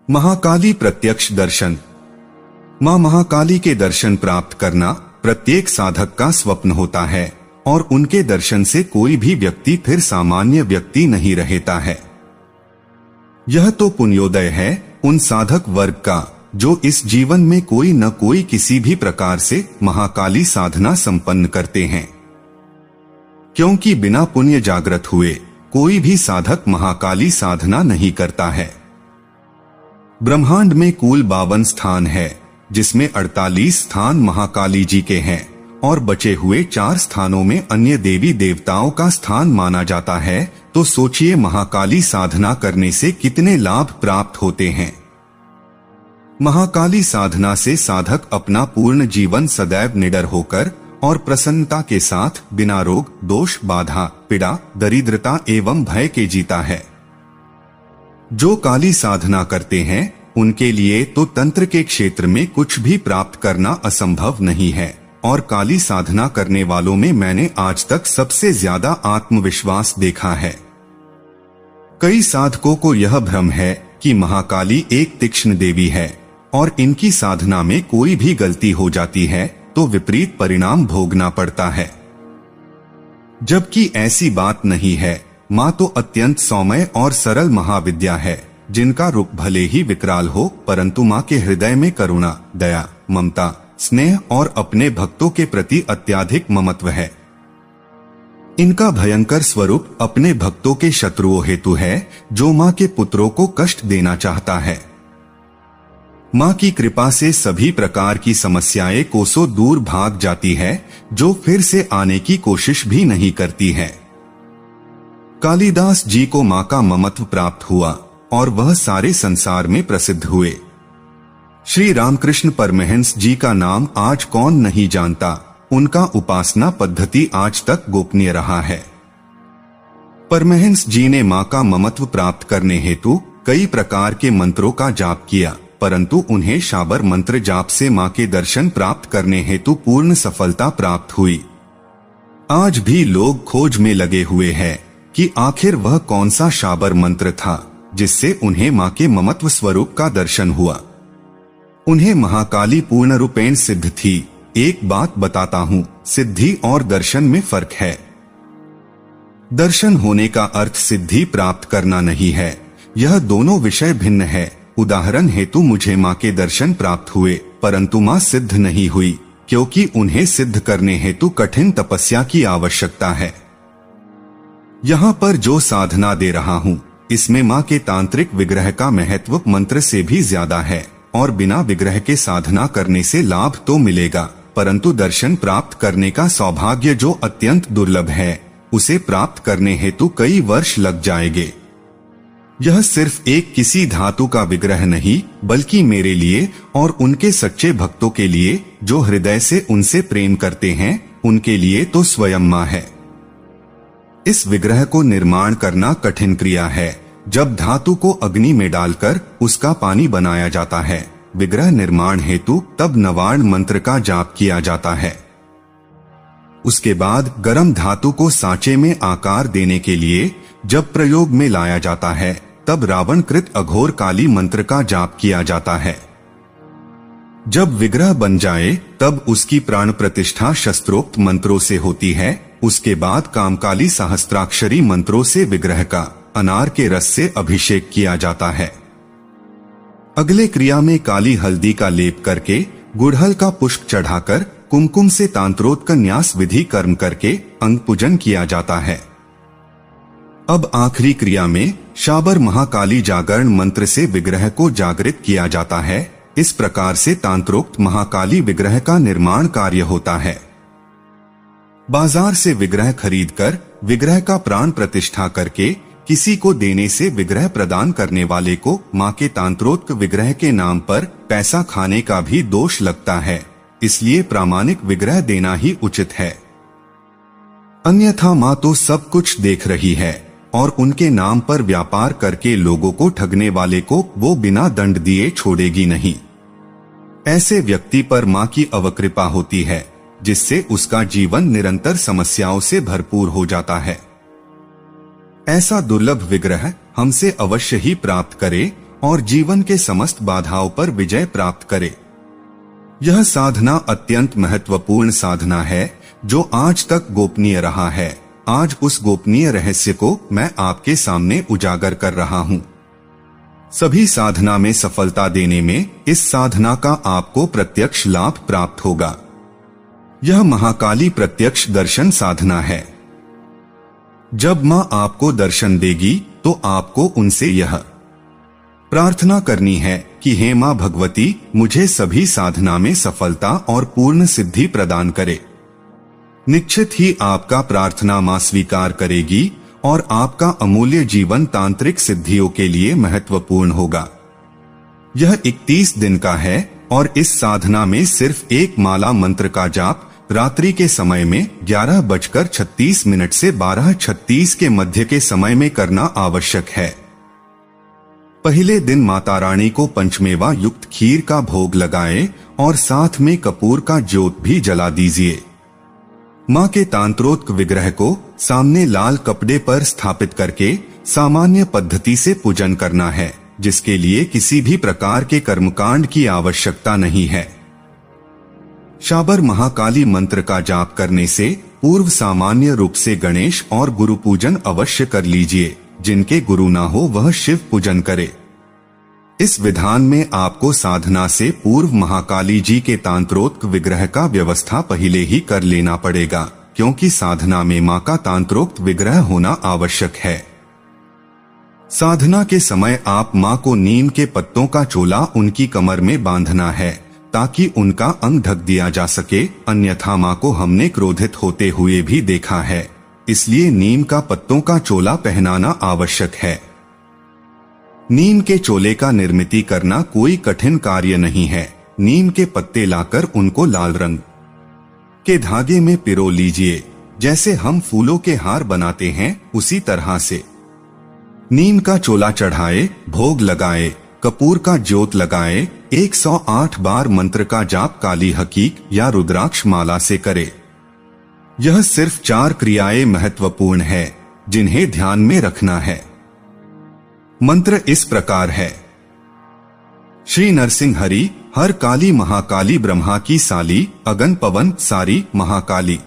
महाकाली प्रत्यक्ष दर्शन। मां महाकाली के दर्शन प्राप्त करना प्रत्येक साधक का स्वप्न होता है और उनके दर्शन से कोई भी व्यक्ति फिर सामान्य व्यक्ति नहीं रहता है। यह तो पुण्योदय है उन साधक वर्ग का जो इस जीवन में कोई न कोई किसी भी प्रकार से महाकाली साधना संपन्न करते हैं, क्योंकि बिना पुण्य जागृत हुए कोई भी साधक महाकाली साधना नहीं करता है। ब्रह्मांड में कुल 52 स्थान है, जिसमें 48 स्थान महाकाली जी के हैं और बचे हुए 4 स्थानों में अन्य देवी देवताओं का स्थान माना जाता है। तो सोचिए महाकाली साधना करने से कितने लाभ प्राप्त होते हैं। महाकाली साधना से साधक अपना पूर्ण जीवन सदैव निडर होकर और प्रसन्नता के साथ बिना रोग दोष बाधा पीड़ा दरिद्रता एवं भय के जीता है। जो काली साधना करते हैं उनके लिए तो तंत्र के क्षेत्र में कुछ भी प्राप्त करना असंभव नहीं है, और काली साधना करने वालों में मैंने आज तक सबसे ज्यादा आत्मविश्वास देखा है। कई साधकों को यह भ्रम है कि महाकाली एक तीक्ष्ण देवी है और इनकी साधना में कोई भी गलती हो जाती है तो विपरीत परिणाम भोगना पड़ता है, जबकि ऐसी बात नहीं है। माँ तो अत्यंत सौम्य और सरल महाविद्या है, जिनका रूप भले ही विकराल हो परंतु माँ के हृदय में करुणा दया ममता स्नेह और अपने भक्तों के प्रति अत्याधिक ममत्व है। इनका भयंकर स्वरूप अपने भक्तों के शत्रुओं हेतु है, जो माँ के पुत्रों को कष्ट देना चाहता है। माँ की कृपा से सभी प्रकार की समस्याएं कोसों दूर भाग जाती है, जो फिर से आने की कोशिश भी नहीं करती है। कालिदास जी को माँ का ममत्व प्राप्त हुआ और वह सारे संसार में प्रसिद्ध हुए। श्री रामकृष्ण परमहंस जी का नाम आज कौन नहीं जानता, उनका उपासना पद्धति आज तक गोपनीय रहा है। परमहंस जी ने माँ का ममत्व प्राप्त करने हेतु कई प्रकार के मंत्रों का जाप किया, परंतु उन्हें शाबर मंत्र जाप से माँ के दर्शन प्राप्त करने हेतु पूर्ण सफलता प्राप्त हुई। आज भी लोग खोज में लगे हुए हैं कि आखिर वह कौन सा शाबर मंत्र था जिससे उन्हें माँ के ममत्व स्वरूप का दर्शन हुआ। उन्हें महाकाली पूर्ण रूपेण सिद्ध थी। एक बात बताता हूँ, सिद्धि और दर्शन में फर्क है। दर्शन होने का अर्थ सिद्धि प्राप्त करना नहीं है, यह दोनों विषय भिन्न है। उदाहरण हेतु मुझे माँ के दर्शन प्राप्त हुए, परंतु माँ सिद्ध नहीं हुई, क्योंकि उन्हें सिद्ध करने हेतु कठिन तपस्या की आवश्यकता है। यहाँ पर जो साधना दे रहा हूँ, इसमें माँ के तांत्रिक विग्रह का महत्व मंत्र से भी ज्यादा है, और बिना विग्रह के साधना करने से लाभ तो मिलेगा, परंतु दर्शन प्राप्त करने का सौभाग्य जो अत्यंत दुर्लभ है, उसे प्राप्त करने हेतु कई वर्ष लग जाएंगे। यह सिर्फ एक किसी धातु का विग्रह नहीं, बल्कि मेरे लिए और उनके सच्चे भक्तों के लिए जो हृदय से उनसे प्रेम करते हैं, उनके लिए तो स्वयं माँ है। इस विग्रह को निर्माण करना कठिन क्रिया है। जब धातु को अग्नि में डालकर उसका पानी बनाया जाता है विग्रह निर्माण हेतु, तब नवार्ण मंत्र का जाप किया जाता है। उसके बाद गर्म धातु को सांचे में आकार देने के लिए जब प्रयोग में लाया जाता है, तब रावण कृत अघोर काली मंत्र का जाप किया जाता है। जब विग्रह बन जाए तब उसकी प्राण प्रतिष्ठा शस्त्रोक्त मंत्रों से होती है। उसके बाद कामकाली सहस्त्राक्षरी मंत्रों से विग्रह का अनार के रस से अभिषेक किया जाता है। अगले क्रिया में काली हल्दी का लेप करके गुड़हल का पुष्प चढ़ाकर कुमकुम से तांत्रोक्त न्यास विधि कर्म करके अंग पूजन किया जाता है। अब आखिरी क्रिया में शाबर महाकाली जागरण मंत्र से विग्रह को जागृत किया जाता है। इस प्रकार से तांत्रोक्त महाकाली विग्रह का निर्माण कार्य होता है। बाजार से विग्रह खरीदकर विग्रह का प्राण प्रतिष्ठा करके किसी को देने से विग्रह प्रदान करने वाले को माँ के तांत्रोक्त विग्रह के नाम पर पैसा खाने का भी दोष लगता है, इसलिए प्रामाणिक विग्रह देना ही उचित है। अन्यथा माँ तो सब कुछ देख रही है और उनके नाम पर व्यापार करके लोगों को ठगने वाले को वो बिना दंड दिए छोड़ेगी नहीं। ऐसे व्यक्ति पर माँ की अवकृपा होती है, जिससे उसका जीवन निरंतर समस्याओं से भरपूर हो जाता है। ऐसा दुर्लभ विग्रह हमसे अवश्य ही प्राप्त करे और जीवन के समस्त बाधाओं पर विजय प्राप्त करे। यह साधना अत्यंत महत्वपूर्ण साधना है जो आज तक गोपनीय रहा है। आज उस गोपनीय रहस्य को मैं आपके सामने उजागर कर रहा हूँ। सभी साधना में सफलता देने में इस साधना का आपको प्रत्यक्ष लाभ प्राप्त होगा। यह महाकाली प्रत्यक्ष दर्शन साधना है। जब मां आपको दर्शन देगी तो आपको उनसे यह प्रार्थना करनी है कि हे मां भगवती, मुझे सभी साधना में सफलता और पूर्ण सिद्धि प्रदान करे। निश्चित ही आपका प्रार्थना मां स्वीकार करेगी और आपका अमूल्य जीवन तांत्रिक सिद्धियों के लिए महत्वपूर्ण होगा। यह 31 दिन का है और इस साधना में सिर्फ एक माला मंत्र का जाप रात्रि के समय में 11:36 से 12:36 के मध्य के समय में करना आवश्यक है। पहले दिन माता रानी को पंचमेवा युक्त खीर का भोग लगाएं और साथ में कपूर का ज्योत भी जला दीजिए। मां के तांत्रोक्त विग्रह को सामने लाल कपड़े पर स्थापित करके सामान्य पद्धति से पूजन करना है, जिसके लिए किसी भी प्रकार के कर्मकांड की आवश्यकता नहीं है। शाबर महाकाली मंत्र का जाप करने से पूर्व सामान्य रूप से गणेश और गुरु पूजन अवश्य कर लीजिए। जिनके गुरु ना हो वह शिव पूजन करे। इस विधान में आपको साधना से पूर्व महाकाली जी के तांत्रोक्त विग्रह का व्यवस्था पहले ही कर लेना पड़ेगा, क्योंकि साधना में मां का तांत्रोक्त विग्रह होना आवश्यक है। साधना के समय आप मां को नीम के पत्तों का चोला उनकी कमर में बांधना है ताकि उनका अंग ढक दिया जा सके, अन्यथा मां को हमने क्रोधित होते हुए भी देखा है, इसलिए नीम का पत्तों का चोला पहनाना आवश्यक है। नीम के चोले का निर्मित करना कोई कठिन कार्य नहीं है। नीम के पत्ते लाकर उनको लाल रंग के धागे में पिरो लीजिए। जैसे हम फूलों के हार बनाते हैं उसी तरह से नीम का चोला चढ़ाए, भोग लगाए, कपूर का ज्योत लगाए, 108 बार मंत्र का जाप काली हकीक या रुद्राक्ष माला से करे। यह सिर्फ 4 क्रियाएं महत्वपूर्ण है जिन्हें ध्यान में रखना है। मंत्र इस प्रकार है। श्री नरसिंह हरि हर काली महाकाली ब्रह्मा की साली अगन पवन सारी महाकाली।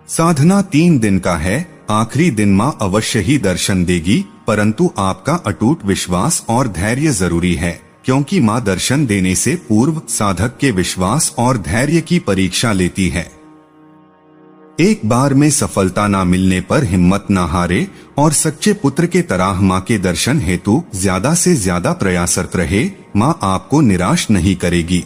साधना 3 दिन का है। आखिरी दिन मां अवश्य ही दर्शन देगी, परंतु आपका अटूट विश्वास और धैर्य जरूरी है, क्योंकि मां दर्शन देने से पूर्व साधक के विश्वास और धैर्य की परीक्षा लेती है। एक बार में सफलता ना मिलने पर हिम्मत ना हारे और सच्चे पुत्र के तरह मां के दर्शन हेतु ज्यादा से ज्यादा प्रयासरत रहे। मां आपको निराश नहीं करेगी।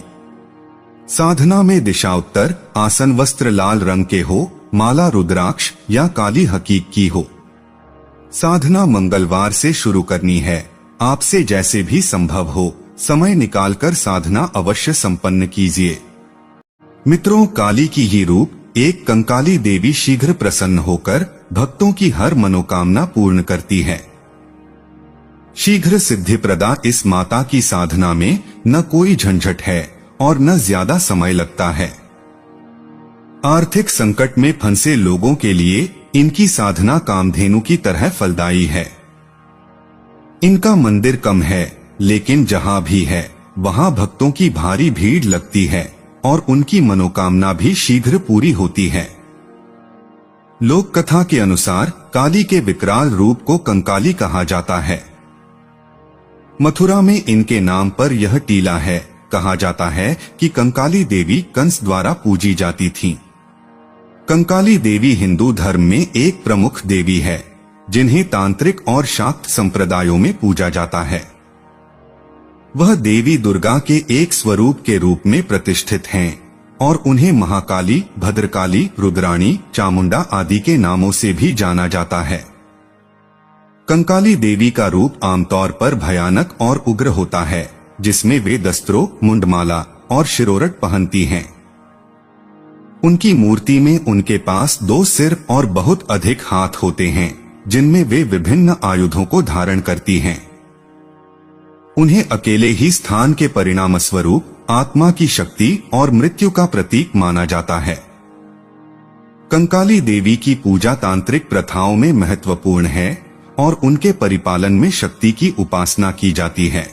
साधना में दिशा उत्तर, आसन वस्त्र लाल रंग के हो, माला रुद्राक्ष या काली हकीक की हो। साधना मंगलवार से शुरू करनी है। आपसे जैसे भी संभव हो समय निकालकर साधना अवश्य संपन्न कीजिए। मित्रों, काली की ही रूप एक कंकाली देवी शीघ्र प्रसन्न होकर भक्तों की हर मनोकामना पूर्ण करती है। शीघ्र सिद्धि प्रदा इस माता की साधना में न कोई झंझट है और न ज्यादा समय लगता है। आर्थिक संकट में फंसे लोगों के लिए इनकी साधना कामधेनु की तरह फलदायी है। इनका मंदिर कम है, लेकिन जहां भी है वहां भक्तों की भारी भीड़ लगती है और उनकी मनोकामना भी शीघ्र पूरी होती है। लोक कथा के अनुसार काली के विकराल रूप को कंकाली कहा जाता है। मथुरा में इनके नाम पर यह टीला है। कहा जाता है कि कंकाली देवी कंस द्वारा पूजी जाती थीं। कंकाली देवी हिंदू धर्म में एक प्रमुख देवी है, जिन्हें तांत्रिक और शाक्त संप्रदायों में पूजा जाता है। वह देवी दुर्गा के एक स्वरूप के रूप में प्रतिष्ठित हैं और उन्हें महाकाली, भद्रकाली, रुद्राणी, चामुंडा आदि के नामों से भी जाना जाता है। कंकाली देवी का रूप आमतौर पर भयानक और उग्र होता है, जिसमें वे दस्त्रों, मुंडमाला और शिरोरट पहनती हैं। उनकी मूर्ति में उनके पास 2 सिर और बहुत अधिक हाथ होते हैं, जिनमें वे विभिन्न आयुधों को धारण करती हैं। उन्हें अकेले ही स्थान के परिणाम स्वरूप आत्मा की शक्ति और मृत्यु का प्रतीक माना जाता है। कंकाली देवी की पूजा तांत्रिक प्रथाओं में महत्वपूर्ण है और उनके परिपालन में शक्ति की उपासना की जाती है।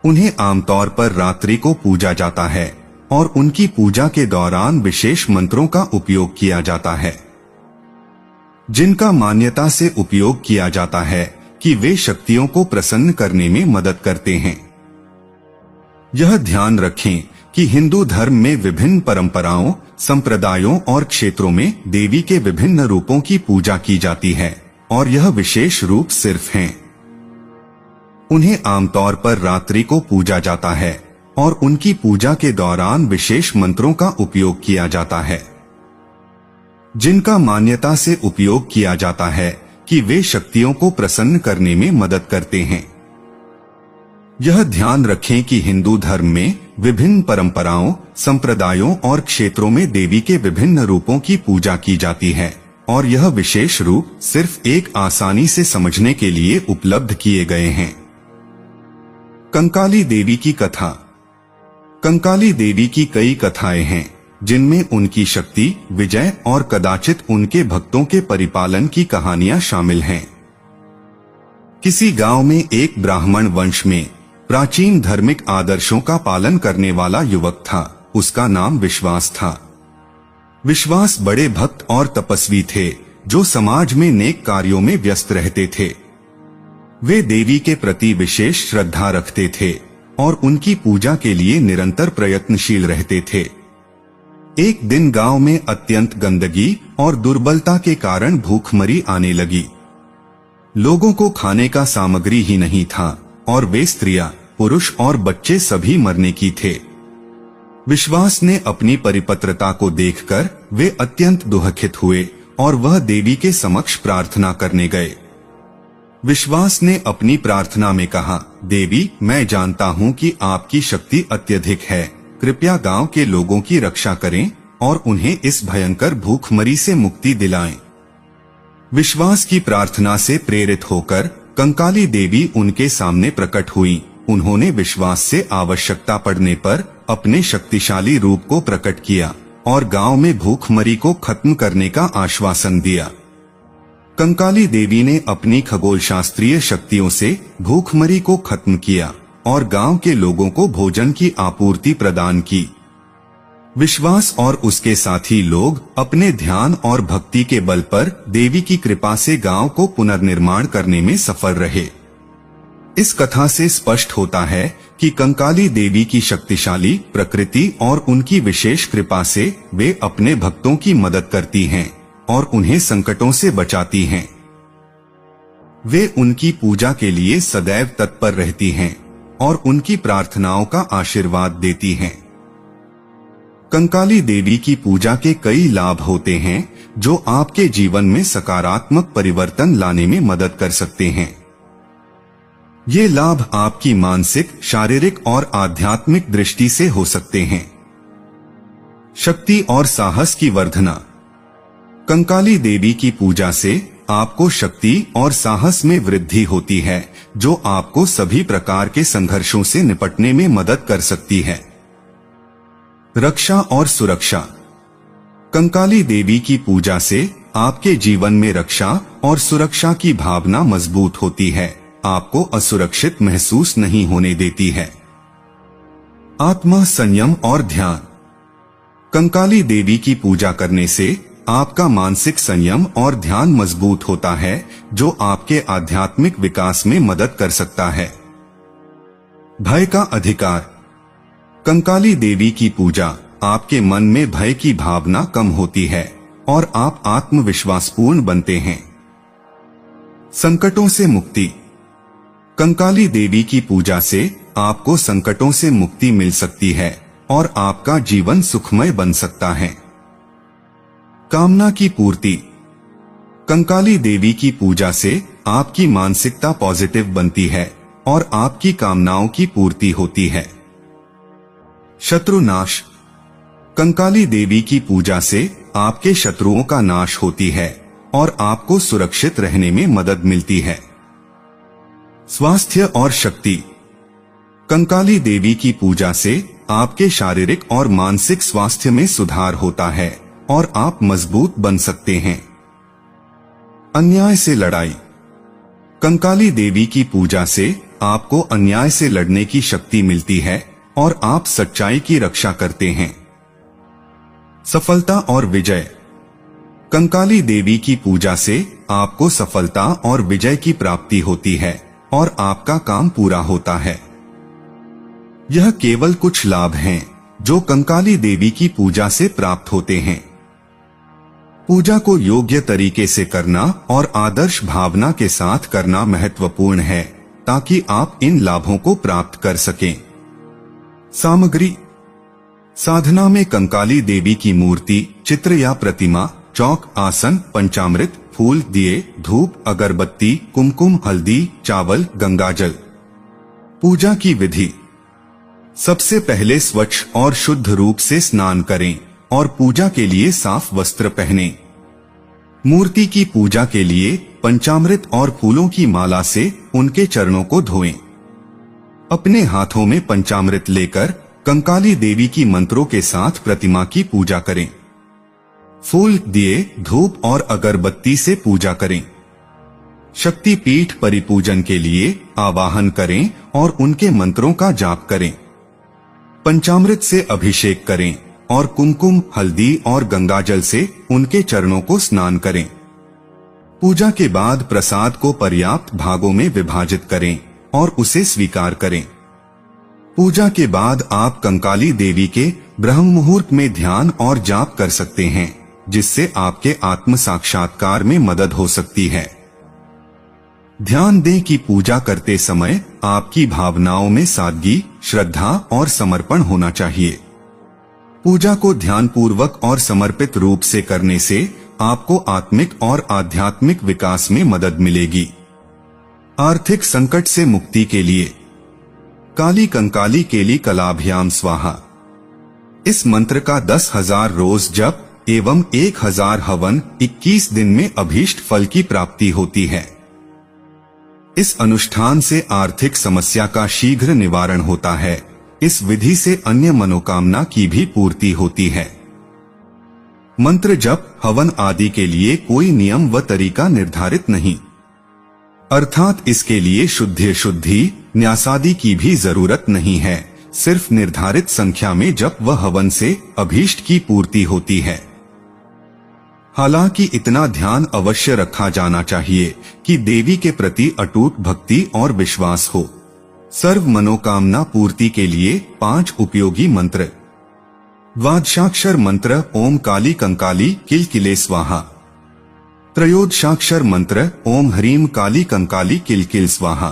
उन्हें आमतौर पर रात्रि को पूजा जाता है और उनकी पूजा के दौरान विशेष मंत्रों का उपयोग किया जाता है, जिनका मान्यता से उपयोग किया जाता है कि वे शक्तियों को प्रसन्न करने में मदद करते हैं। यह ध्यान रखें कि हिंदू धर्म में विभिन्न परंपराओं, संप्रदायों और क्षेत्रों में देवी के विभिन्न रूपों की पूजा की जाती है और यह विशेष रूप सिर्फ हैं। उन्हें आमतौर पर रात्रि को पूजा जाता है और उनकी पूजा के दौरान विशेष मंत्रों का उपयोग किया जाता है, जिनका मान्यता से उपयोग किया जाता है कि वे शक्तियों को प्रसन्न करने में मदद करते हैं। यह ध्यान रखें कि हिंदू धर्म में विभिन्न परंपराओं, संप्रदायों और क्षेत्रों में देवी के विभिन्न रूपों की पूजा की जाती है और यह विशेष रूप सिर्फ एक आसानी से समझने के लिए उपलब्ध किए गए हैं। कंकाली देवी की कथा। कंकाली देवी की कई कथाएं हैं जिनमें उनकी शक्ति, विजय और कदाचित उनके भक्तों के परिपालन की कहानियां शामिल हैं। किसी गांव में एक ब्राह्मण वंश में प्राचीन धार्मिक आदर्शों का पालन करने वाला युवक था। उसका नाम विश्वास था। विश्वास बड़े भक्त और तपस्वी थे जो समाज में नेक कार्यों में व्यस्त रहते थे। वे देवी के प्रति विशेष श्रद्धा रखते थे और उनकी पूजा के लिए निरंतर प्रयत्नशील रहते थे। एक दिन गांव में अत्यंत गंदगी और दुर्बलता के कारण भूखमरी आने लगी। लोगों को खाने का सामग्री ही नहीं था और वे स्त्रियां, पुरुष और बच्चे सभी मरने की थे। विश्वास ने अपनी परिपत्रता को देखकर वे अत्यंत दुखित हुए और वह देवी के समक्ष प्रार्थना करने गए। विश्वास ने अपनी प्रार्थना में कहा, देवी, मैं जानता हूँ कि आपकी शक्ति अत्यधिक है, कृपया गांव के लोगों की रक्षा करें और उन्हें इस भयंकर भूखमरी से मुक्ति दिलाएं। विश्वास की प्रार्थना से प्रेरित होकर कंकाली देवी उनके सामने प्रकट हुई। उन्होंने विश्वास से आवश्यकता पड़ने पर अपने शक्तिशाली रूप को प्रकट किया और गांव में भूखमरी को खत्म करने का आश्वासन दिया। कंकाली देवी ने अपनी खगोलशास्त्रीय शक्तियों से भूखमरी को खत्म किया और गांव के लोगों को भोजन की आपूर्ति प्रदान की। विश्वास और उसके साथी लोग अपने ध्यान और भक्ति के बल पर देवी की कृपा से गांव को पुनर्निर्माण करने में सफल रहे। इस कथा से स्पष्ट होता है कि कंकाली देवी की शक्तिशाली प्रकृति और उनकी विशेष कृपा से वे अपने भक्तों की मदद करती हैं और उन्हें संकटों से बचाती हैं। वे उनकी पूजा के लिए सदैव तत्पर रहती हैं और उनकी प्रार्थनाओं का आशीर्वाद देती हैं। कंकाली देवी की पूजा के कई लाभ होते हैं जो आपके जीवन में सकारात्मक परिवर्तन लाने में मदद कर सकते हैं। ये लाभ आपकी मानसिक, शारीरिक और आध्यात्मिक दृष्टि से हो सकते हैं। शक्ति और साहस की वर्धना। कंकाली देवी की पूजा से आपको शक्ति और साहस में वृद्धि होती है जो आपको सभी प्रकार के संघर्षों से निपटने में मदद कर सकती है। रक्षा और सुरक्षा। कंकाली देवी की पूजा से आपके जीवन में रक्षा और सुरक्षा की भावना मजबूत होती है, आपको असुरक्षित महसूस नहीं होने देती है। आत्मा संयम और ध्यान। कंकाली देवी की पूजा करने से आपका मानसिक संयम और ध्यान मजबूत होता है जो आपके आध्यात्मिक विकास में मदद कर सकता है। भय का अधिकार। कंकाली देवी की पूजा आपके मन में भय की भावना कम होती है और आप आत्मविश्वासपूर्ण बनते हैं। संकटों से मुक्ति। कंकाली देवी की पूजा से आपको संकटों से मुक्ति मिल सकती है और आपका जीवन सुखमय बन सकता है। कामना की पूर्ति। कंकाली देवी की पूजा से आपकी मानसिकता पॉजिटिव बनती है और आपकी कामनाओं की पूर्ति होती है। शत्रु नाश। कंकाली देवी की पूजा से आपके शत्रुओं का नाश होती है और आपको सुरक्षित रहने में मदद मिलती है। स्वास्थ्य और शक्ति। कंकाली देवी की पूजा से आपके शारीरिक और मानसिक स्वास्थ्य में सुधार होता है और आप मजबूत बन सकते हैं। अन्याय से लड़ाई। कंकाली देवी की पूजा से आपको अन्याय से लड़ने की शक्ति मिलती है और आप सच्चाई की रक्षा करते हैं। सफलता और विजय। कंकाली देवी की पूजा से आपको सफलता और विजय की प्राप्ति होती है और आपका काम पूरा होता है। यह केवल कुछ लाभ हैं जो कंकाली देवी की पूजा से प्राप्त होते हैं। पूजा को योग्य तरीके से करना और आदर्श भावना के साथ करना महत्वपूर्ण है ताकि आप इन लाभों को प्राप्त कर सकें। सामग्री। साधना में कंकाली देवी की मूर्ति, चित्र या प्रतिमा, चौक, आसन, पंचामृत, फूल, दिए, धूप, अगरबत्ती, कुमकुम, हल्दी, चावल, गंगाजल। पूजा की विधि। सबसे पहले स्वच्छ और शुद्ध रूप से स्नान करें और पूजा के लिए साफ वस्त्र पहनें। मूर्ति की पूजा के लिए पंचामृत और फूलों की माला से उनके चरणों को धोएं। अपने हाथों में पंचामृत लेकर कंकाली देवी की मंत्रों के साथ प्रतिमा की पूजा करें। फूल, दिए, धूप और अगरबत्ती से पूजा करें। शक्ति पीठ परिपूजन के लिए आवाहन करें और उनके मंत्रों का जाप करें। पंचामृत से अभिषेक करें और कुमकुम, हल्दी और गंगाजल से उनके चरणों को स्नान करें। पूजा के बाद प्रसाद को पर्याप्त भागों में विभाजित करें और उसे स्वीकार करें। पूजा के बाद आप कंकाली देवी के ब्रह्म मुहूर्त में ध्यान और जाप कर सकते हैं, जिससे आपके आत्म साक्षात्कार में मदद हो सकती है। ध्यान दें कि पूजा करते समय आपकी भावनाओं में सादगी, श्रद्धा और समर्पण होना चाहिए। पूजा को ध्यानपूर्वक और समर्पित रूप से करने से आपको आत्मिक और आध्यात्मिक विकास में मदद मिलेगी। आर्थिक संकट से मुक्ति के लिए काली कंकाली केली कलाभ्याम स्वाहा। इस मंत्र का 10,000 रोज जप एवं 1,000 हवन 21 दिन में अभीष्ट फल की प्राप्ति होती है। इस अनुष्ठान से आर्थिक समस्या का शीघ्र निवारण होता है। इस विधि से अन्य मनोकामना की भी पूर्ति होती है। मंत्र जप, हवन आदि के लिए कोई नियम व तरीका निर्धारित नहीं, अर्थात इसके लिए शुद्धि न्यासादि की भी जरूरत नहीं है। सिर्फ निर्धारित संख्या में जप व हवन से अभीष्ट की पूर्ति होती है। हालांकि इतना ध्यान अवश्य रखा जाना चाहिए कि देवी के प्रति अटूट भक्ति और विश्वास हो। सर्व मनोकामना पूर्ति के लिए 5 उपयोगी मंत्र। द्वादशाक्षर मंत्र ओम काली कंकाली किलकिले स्वाहा। त्रयोदशाक्षर मंत्र ओम ह्रीम काली कंकाली किलकिल स्वाहा।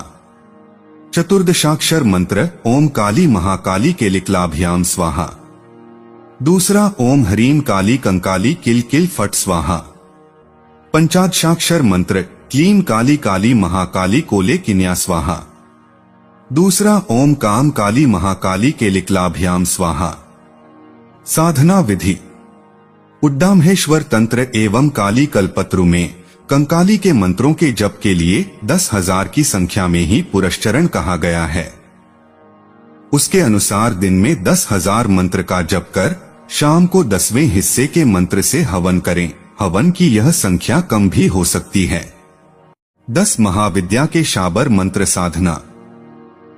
चतुर्दशाक्षर मंत्र ओम काली महाकाली केलिक्लाभ्याम स्वाहा। दूसरा ओम ह्रीम काली कंकाली किल किल फट स्वाहा। पंचादशाक्षर मंत्र क्लीम काली काली महाकाली कोले किन्या स्वाहा। दूसरा ओम काम काली महाकाली केलिक्लाभ्याम स्वाहा। साधना विधि। उड्डामहेश्वर तंत्र एवं काली कल्पत्रु में कंकाली के मंत्रों के जप के लिए 10,000 की संख्या में ही पुरश्चरण कहा गया है। उसके अनुसार दिन में 10,000 मंत्र का जप कर शाम को 10वें हिस्से के मंत्र से हवन करें। हवन की यह संख्या कम भी हो सकती है। 10 महाविद्या के शाबर मंत्र साधना।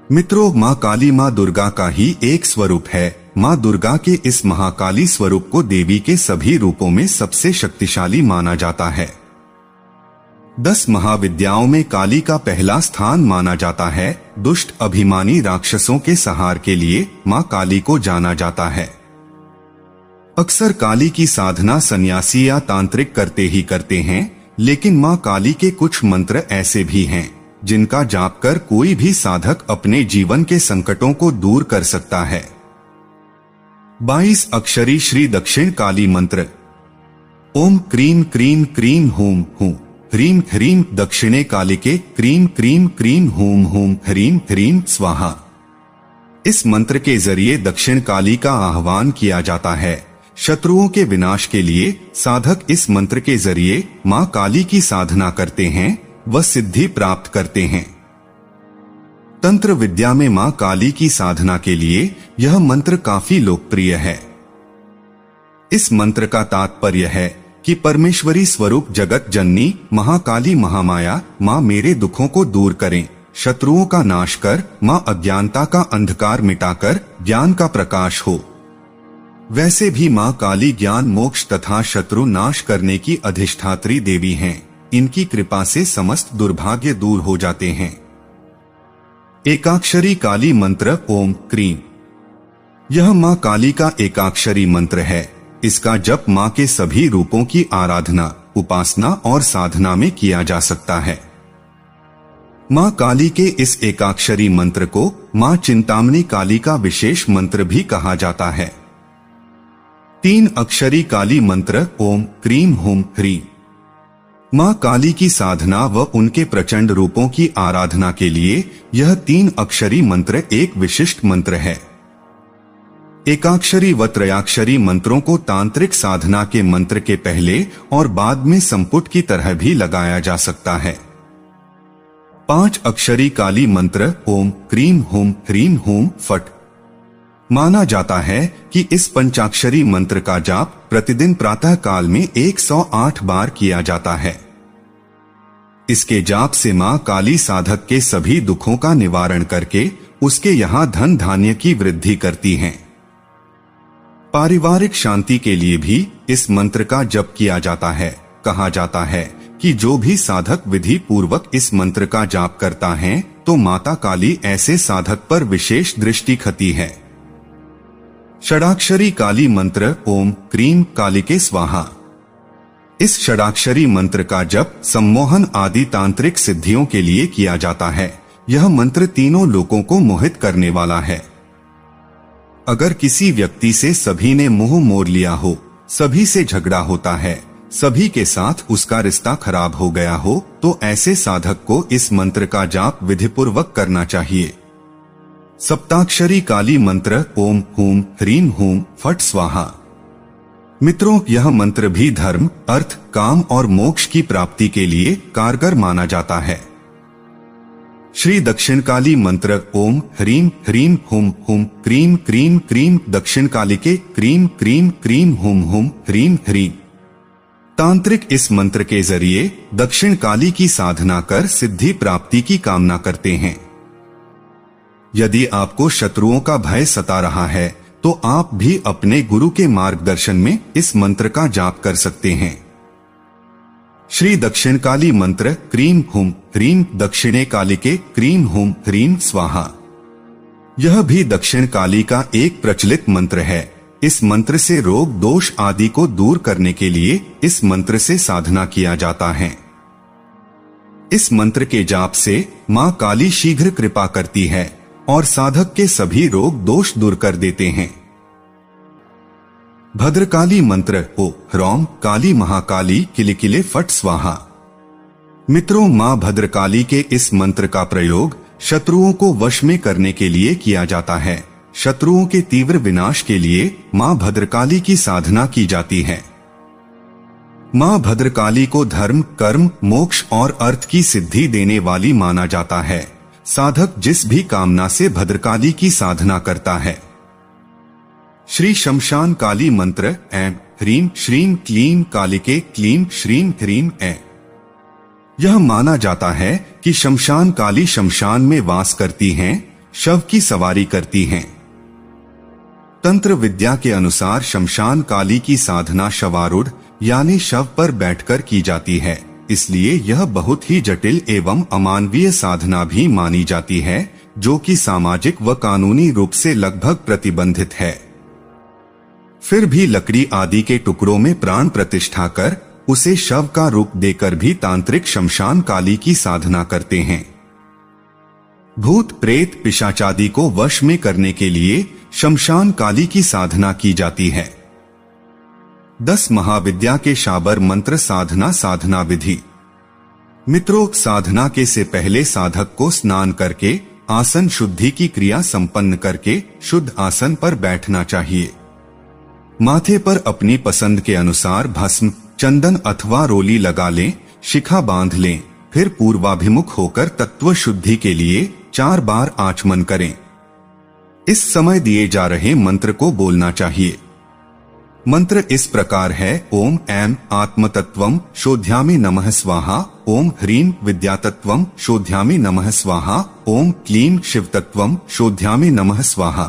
मित्रों, माँ काली माँ दुर्गा का ही एक स्वरूप है। माँ दुर्गा के इस महाकाली स्वरूप को देवी के सभी रूपों में सबसे शक्तिशाली माना जाता है। 10 महाविद्याओं में काली का पहला स्थान माना जाता है। दुष्ट अभिमानी राक्षसों के संहार के लिए माँ काली को जाना जाता है। अक्सर काली की साधना सन्यासी या तांत्रिक करते ही करते हैं, लेकिन माँ काली के कुछ मंत्र ऐसे भी हैं जिनका जाप कर कोई भी साधक अपने जीवन के संकटों को दूर कर सकता है। 22 अक्षरी श्री दक्षिण काली मंत्र। ओम क्रीम क्रीम क्रीम हूम हूं ह्रीम ह्रीम दक्षिणे कालिके क्रीम क्रीम क्रीम हूम हूम ह्रीम ह्रीम स्वाहा। इस मंत्र के जरिए दक्षिण काली का आह्वान किया जाता है। शत्रुओं के विनाश के लिए साधक इस मंत्र के जरिए माँ काली की साधना करते हैं व सिद्धि प्राप्त करते हैं। तंत्र विद्या में माँ काली की साधना के लिए यह मंत्र काफी लोकप्रिय है। इस मंत्र का तात्पर्य है कि परमेश्वरी स्वरूप जगत जननी महाकाली महामाया माँ मेरे दुखों को दूर करें, शत्रुओं का नाश कर, माँ अज्ञानता का अंधकार मिटाकर ज्ञान का प्रकाश हो। वैसे भी माँ काली ज्ञान मोक्ष तथा शत्रु नाश करने की अधिष्ठात्री देवी हैं। इनकी कृपा से समस्त दुर्भाग्य दूर हो जाते हैं। एकाक्षरी काली मंत्र ओम क्रीम। यह माँ काली का एकाक्षरी मंत्र है। इसका जप माँ के सभी रूपों की आराधना, उपासना और साधना में किया जा सकता है। माँ काली के इस एकाक्षरी मंत्र को माँ चिंतामणि काली का विशेष मंत्र भी कहा जाता है। 3 अक्षरी काली मंत्र ओम क्रीम हुम ह्रीम। माँ काली की साधना व उनके प्रचंड रूपों की आराधना के लिए यह 3 अक्षरी मंत्र एक विशिष्ट मंत्र है। एकाक्षरी व त्रयाक्षरी मंत्रों को तांत्रिक साधना के मंत्र के पहले और बाद में संपुट की तरह भी लगाया जा सकता है। 5 अक्षरी काली मंत्र ओम क्रीम हुम ह्रीम हुम फट। माना जाता है कि इस पंचाक्षरी मंत्र का जाप प्रतिदिन प्रातः काल में 108 बार किया जाता है। इसके जाप से मां काली साधक के सभी दुखों का निवारण करके उसके यहाँ धन धान्य की वृद्धि करती हैं। पारिवारिक शांति के लिए भी इस मंत्र का जप किया जाता है। कहा जाता है कि जो भी साधक विधि पूर्वक इस मंत्र का जाप करता है तो माता काली ऐसे साधक पर विशेष दृष्टि रखती है। षडाक्षरी काली मंत्र ओम क्रीम कालिके स्वाहा। इस षडाक्षरी मंत्र का जप सम्मोहन आदि तांत्रिक सिद्धियों के लिए किया जाता है। यह मंत्र तीनों लोकों को मोहित करने वाला है। अगर किसी व्यक्ति से सभी ने मुंह मोड़ लिया हो, सभी से झगड़ा होता है, सभी के साथ उसका रिश्ता खराब हो गया हो, तो ऐसे साधक को इस मंत्र का जाप विधिपूर्वक करना चाहिए। सप्ताक्षरी काली मंत्र ओम हूम ह्रीम हूम फट स्वाहा। मित्रों, यह मंत्र भी धर्म, अर्थ, काम और मोक्ष की प्राप्ति के लिए कारगर माना जाता है। श्री दक्षिण काली मंत्र ओम ह्रीम ह्रीम हुम हुम क्रीम क्रीम क्रीम दक्षिण काली के क्रीम क्रीम क्रीम हुम हुम ह्रीम ह्रीम। तांत्रिक इस मंत्र के जरिए दक्षिण काली की साधना कर सिद्धि प्राप्ति की कामना करते हैं। यदि आपको शत्रुओं का भय सता रहा है तो आप भी अपने गुरु के मार्गदर्शन में इस मंत्र का जाप कर सकते हैं। श्री दक्षिण काली मंत्र क्रीम हुम ह्रीम दक्षिणे काली के क्रीम हुम ह्रीम स्वाहा। यह भी दक्षिण काली का एक प्रचलित मंत्र है। इस मंत्र से रोग दोष आदि को दूर करने के लिए इस मंत्र से साधना किया जाता है। इस मंत्र के जाप से मां काली शीघ्र कृपा करती है और साधक के सभी रोग दोष दूर कर देते हैं। भद्रकाली मंत्र ओ ह्रौम काली महाकाली किलिकिले फट स्वाहा। मित्रों, मां भद्रकाली के इस मंत्र का प्रयोग शत्रुओं को वश में करने के लिए किया जाता है। शत्रुओं के तीव्र विनाश के लिए मां भद्रकाली की साधना की जाती है। मां भद्रकाली को धर्म, कर्म, मोक्ष और अर्थ की सिद्धि देने वाली माना जाता है। साधक जिस भी कामना से भद्रकाली की साधना करता है। श्री शमशान काली मंत्र ऐं ह्रीम श्रीम क्लीम कालिके क्लीम श्रीम ह्रीम ऐं। यह माना जाता है कि शमशान काली शमशान में वास करती हैं, शव की सवारी करती हैं। तंत्र विद्या के अनुसार शमशान काली की साधना शवारूढ़ यानी शव पर बैठकर की जाती है। इसलिए यह बहुत ही जटिल एवं अमानवीय साधना भी मानी जाती है, जो कि सामाजिक व कानूनी रूप से लगभग प्रतिबंधित है। फिर भी लकड़ी आदि के टुकड़ों में प्राण प्रतिष्ठा कर उसे शव का रूप देकर भी तांत्रिक शमशान काली की साधना करते हैं। भूत प्रेत पिशाचादि को वश में करने के लिए शमशान काली की साधना की जाती है। 10 महाविद्या के शाबर मंत्र साधना विधि। मित्रों, साधना के से पहले साधक को स्नान करके आसन शुद्धि की क्रिया संपन्न करके शुद्ध आसन पर बैठना चाहिए। माथे पर अपनी पसंद के अनुसार भस्म, चंदन अथवा रोली लगा लें, शिखा बांध लें, फिर पूर्वाभिमुख होकर तत्व शुद्धि के लिए 4 बार आचमन करें। इस समय दिए जा रहे मंत्र को बोलना चाहिए। मंत्र इस प्रकार है। ओम ऐं आत्मतत्वम शोध्यामि नमः स्वाहा। ओम ह्रीं विद्यातत्वम शोध्यामि नमः स्वाहा। ओम क्लीं शिवतत्वम शोध्यामि नमः स्वाहा।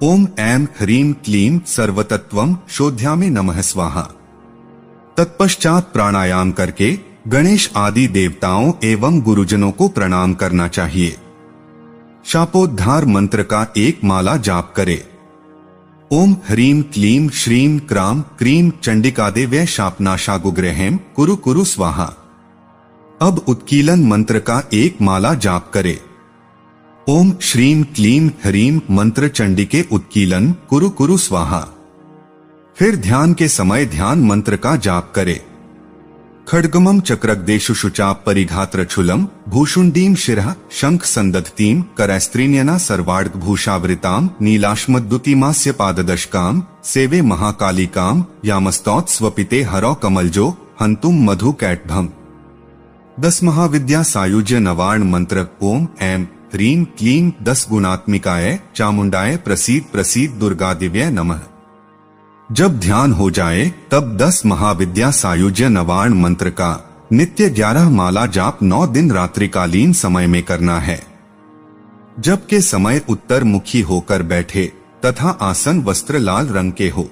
ओम ऐं ह्रीं क्लीं सर्वतत्वम शोध्यामि नमः स्वाहा। तत्पश्चात प्राणायाम करके गणेश आदि देवताओं एवं गुरुजनों को प्रणाम करना चाहिए। शापोद्धार मंत्र का एक माला जाप करे। ओम ह्रीं क्लीं श्रीं क्रां क्रीं चंडिकादेव्यै शापनाशागुग्रहें कुरु कुरु स्वाहा। अब उत्कीलन मंत्र का एक माला जाप करे। ओम श्रीं क्लीं ह्रीं मंत्र चंडिके उत्कीलन कुरु कुरु स्वाहा। फिर ध्यान के समय ध्यान मंत्र का जाप करे। खड्गमं चक्रगदेषु शुचाप परिघात्रछुलम भूषुंडीं शिरः शंख संदधतीं करैस्त्रीण्यना सर्वार्ग भूषावृतां नीलाश्मद्दुतिमास्य पाददशकां सेवे महाकालिकां यामस्तौत स्वपिते हरौ कमलजो हंतुम मधु कैटभम। 10 महाविद्या सायुज्य नवार्ण मंत्र। ओम ऐं ह्रीं क्लीं 10 गुणात्मिकाय चामुंडाय प्रसीद प्रसीद दुर्गादिव्यै नमः। जब ध्यान हो जाए तब 10 महाविद्या सायुज्य नवार्ण मंत्र का नित्य 11 माला जाप 9 दिन रात्रिकालीन समय में करना है। जब के समय उत्तर मुखी होकर बैठे तथा आसन वस्त्र लाल रंग के हो।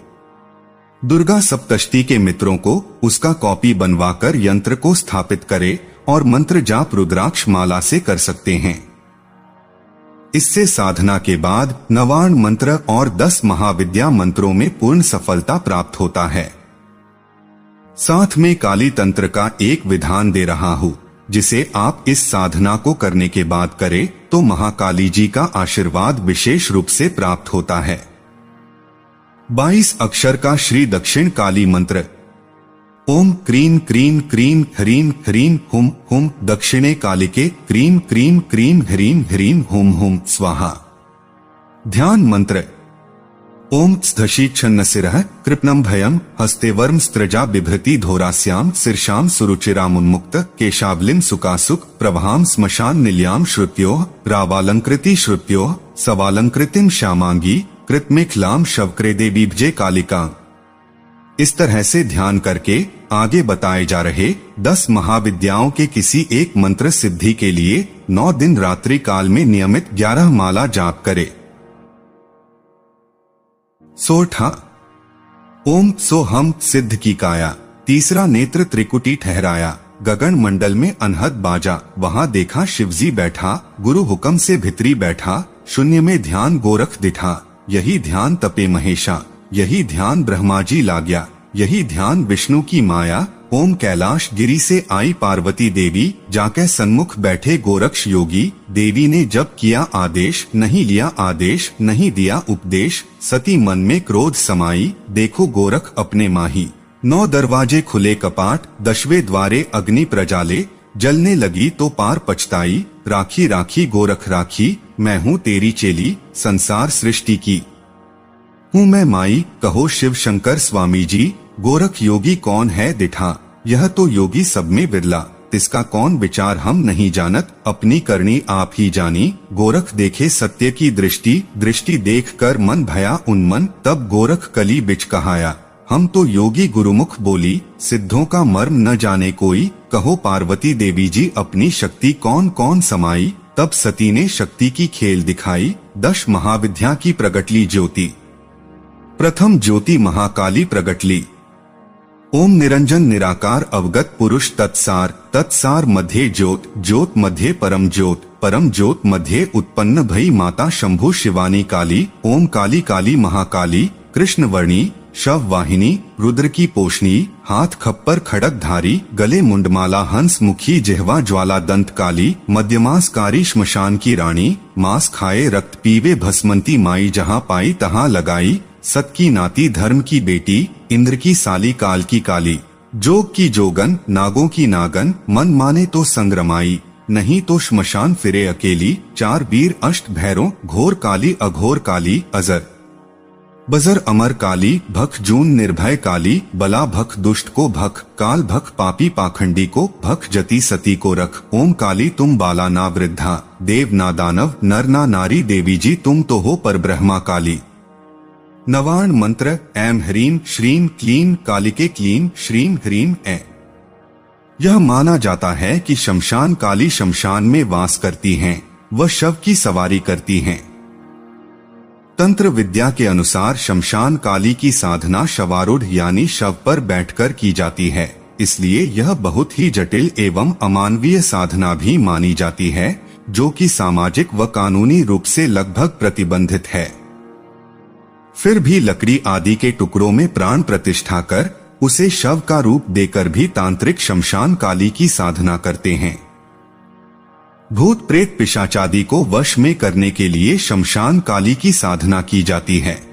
दुर्गा सप्तष्टी के मित्रों को उसका कॉपी बनवाकर यंत्र को स्थापित करे और मंत्र जाप रुद्राक्ष माला से कर सकते हैं। इससे साधना के बाद नवार्ण मंत्र और 10 महाविद्या मंत्रों में पूर्ण सफलता प्राप्त होता है। साथ में काली तंत्र का एक विधान दे रहा हूँ, जिसे आप इस साधना को करने के बाद करें तो महाकाली जी का आशीर्वाद विशेष रूप से प्राप्त होता है। 22 अक्षर का श्री दक्षिण काली मंत्र। ओम क्रीं क्रीं क्रीं ह्रीं ह्रीं हुम हुम दक्षिणे कालिके क्रीं क्रीं क्रीं ह्रीं ह्रीं हुम हुम स्वाहा। ध्यान मंत्र। ओम स्धशीच्छन्नशिरः कृप्नं भयं हस्तेवर्म स्त्रजा बिभृति धोरास्यां शीर्षां सुरुचिरामुन्मुक्त केशावलिं सुकासुक प्रभां श्मशान निल्यां श्रुत्योः रावालंकृति श्रुत्योः सवालंकृतिं श्यामांगी कृतमेखलां शवक्रे बीभजे कालिका। इस तरह से ध्यान करके आगे बताए जा रहे 10 महाविद्याओं के किसी एक मंत्र सिद्धि के लिए 9 दिन रात्रि काल में नियमित 11 माला जाप करे। सोठा। ओम सोहम सिद्ध की काया। तीसरा नेत्र त्रिकुटी ठहराया। गगन मंडल में अनहद बाजा। वहां देखा शिवजी बैठा। गुरु हुक्म से भितरी बैठा। शून्य में ध्यान गोरख दिठा। यही ध्यान तपे महेशा। यही ध्यान ब्रह्मा जी लाग्या। यही ध्यान विष्णु की माया। ओम कैलाश गिरी से आई पार्वती देवी। जाके सन्मुख बैठे गोरक्ष योगी। देवी ने जब किया आदेश, नहीं लिया आदेश, नहीं दिया उपदेश। सती मन में क्रोध समाई। देखो गोरख अपने माही। 9 दरवाजे खुले कपाट। 10वें द्वारे अग्नि प्रजाले। जलने लगी तो पार पछताई। राखी राखी गोरख राखी। मैं हूँ तेरी चेली। संसार सृष्टि की हूँ मैं माई। कहो शिव शंकर स्वामी जी। गोरख योगी कौन है दिठा। यह तो योगी सब में बिरला। तिसका कौन विचार हम नहीं जानत। अपनी करनी आप ही जानी। गोरख देखे सत्य की दृष्टि। दृष्टि देख कर मन भया उन्मन। तब गोरख कली बिच कहाया। हम तो योगी गुरुमुख बोली। सिद्धों का मर्म न जाने कोई। कहो पार्वती देवी जी अपनी शक्ति कौन कौन समाई। तब सती ने शक्ति की खेल दिखाई। 10 महाविद्या की प्रगटली ज्योति। प्रथम ज्योति महाकाली प्रगटली। ओम निरंजन निराकार अवगत पुरुष तत्सार। तत्सार मध्य ज्योत। ज्योत मध्य परम ज्योत। परम ज्योत मध्य उत्पन्न भई माता शंभु शिवानी काली। ओम काली काली महाकाली। कृष्ण वर्णी शव वाहिनी। रुद्र की पोषणी। हाथ खप्पर खड़क धारी। गले मुंडमाला हंस मुखी। जिह्वा ज्वाला दंत काली। मध्यमासकारी श्मशान की रानी। मांस खाए रक्त पीवे भस्मंती माई। जहाँ पाई तहाँ लगाई। सत की नाती धर्म की बेटी। इंद्र की साली काल की काली। जोग की जोगन नागों की नागन। मन माने तो संग्रमाई। नहीं तो श्मशान फिरे अकेली। 4 वीर अष्ट भैरों। घोर काली अघोर काली। अजर बजर अमर काली। भख जून निर्भय काली। बला भख दुष्ट को भख। काल भख पापी पाखंडी को। भख जति सती को रख। ओम काली तुम बाला ना वृद्धा। देव ना दानव नर ना नारी। देवी जी तुम तो हो पर ब्रह्मा काली। नवाण मंत्र ऐं ह्रीं श्रीं क्लीं कालिके क्लीं श्रीं ह्रीं ऐं। यह माना जाता है कि शमशान काली शमशान में वास करती हैं, वह शव की सवारी करती हैं। तंत्र विद्या के अनुसार शमशान काली की साधना शवारूढ़ यानी शव पर बैठकर की जाती है, इसलिए यह बहुत ही जटिल एवं अमानवीय साधना भी मानी जाती है, जो कि सामाजिक व कानूनी रूप से लगभग प्रतिबंधित है। फिर भी लकड़ी आदि के टुकड़ों में प्राण प्रतिष्ठा कर उसे शव का रूप देकर भी तांत्रिक शमशान काली की साधना करते हैं। भूत प्रेत पिशाच आदि को वश में करने के लिए शमशान काली की साधना की जाती है।